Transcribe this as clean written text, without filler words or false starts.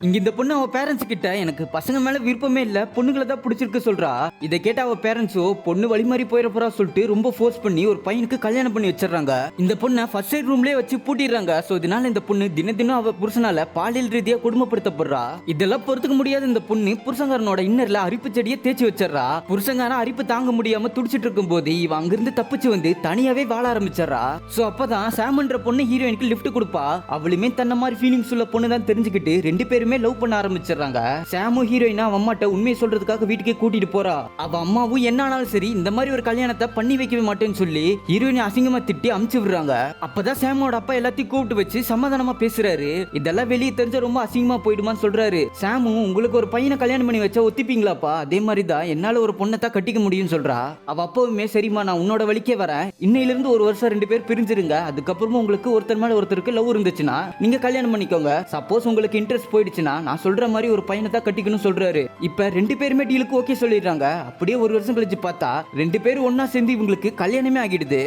இங்க இந்த பொண்ணு அவ பேரண்ட்ஸ் கிட்ட எனக்கு பசங்க மேல விருப்பமே இல்ல, பொண்ணுங்களை தான் பிடிச்சிருக்கு சொல்றா. இதை கேட்ட அவ பேரண்ட்ஸோ பொண்ணு வழி மாறி போயிட போறா சொல்லிட்டு ரொம்ப ஃபோர்ஸ் பண்ணி ஒரு பையனுக்கு கல்யாணம் பண்ணி வச்சிடறாங்க. இந்த பொண்ணை ஃபர்ஸ்ட் எய்ட் ரூம்லயே வச்சு பூட்டிடுறாங்க. சோ இதனால இந்த பொண்ணு தினம் அவ புருஷனால பாலியல் ரீதியா கொடுமைப்படுத்தப்படுறா. இதெல்லாம் பொறுத்துக்க முடியாத இந்த பொண்ணு புருஷங்காரனோட இன்னர்ல அரிப்பு செடியை தேய்ச்சி வச்சிடறா. புருஷங்காரன் அரிப்பு தாங்க முடியாம துடிச்சிட்டு இருக்கும் போது இவ அங்கிருந்து தப்பிச்சு வந்து தனியாவே வாழ ஆரம்பிச்சிடறா. சோ அப்பதான் சாம்ன்ற பொண்ணு ஹீரோயினுக்கு லிஃப்ட் கொடுப்பா. அவளுமே தன்ன மாதிரி ஃபீலிங்ஸ் உள்ள பொண்ணு தான் தெரிஞ்சுக்கிட்டு ரெண்டு பேருமே லவ் பண்ண ஆரம்பிச்சிடறாங்க. சாமும் ஹீரோயினா அவ அம்மாட்ட உண்மையை சொல்றதுக்காக வீட்டுக்கே கூட்டிட்டு போறா. அவ அம்மாவும் என்ன ஆனாலும் சரி இந்த மாதிரி ஒரு கல்யாணத்தை பண்ணி வைக்கவே மாட்டேன்னு சொல்லி ஹீரோயினை அசிங்கமா திட்டி அமுச்சு விடுறாங்க. அப்பதான் சாமோட அப்பா எல்லாத்தையும் கூப்பிட்டு வச்சு சமாதானமா பேசுறாரு. இதெல்லாம் வெளியே தெரிஞ்ச ரொம்ப அசிங்கமா போயிடுமான்னு சொல்றாரு. சாமு உங்களுக்கு ஒரு பையனை கல்யாணம் பண்ணி வச்சா ஒத்திப்பீங்களாப்பா, அதே மாதிரி தான் என்னால ஒரு பொண்ணை தான் கட்டிக்க முடியும்னு சொல்றா. அவ அப்பவுமே சரிம்மா நான் உன்னோட வழிக்கே வரேன், இன்னையில இருந்து ஒரு வருஷம் ரெண்டு பேர் பிரிஞ்சிருங்க, அதுக்கப்புறமா உங்களுக்கு ஒருத்தர் மேல ஒருத்தருக்கு லவ் இருந்துச்சுன்னா நீங்க கல்யாணம் பண்ணிக்கோங்க, சப்போஸ் உங்களுக்கு இன்ட்ரெஸ்ட் போயிடுச்சுன்னா நான் சொல்ற மாதிரி ஒரு பையனை தான் கட்டிக்கணும்னு சொல்றாரு. இப்ப ரெண்டு பேருமே டீலுக்கு ஓகே சொல்லிடுறாங்க. அப்படியே ஒரு வருஷம் கழிச்சு பார்த்தா ரெண்டு பேரும் ஒன்னா சேர்ந்து இவங்களுக்கு கல்யாணமே ஆகிடுது.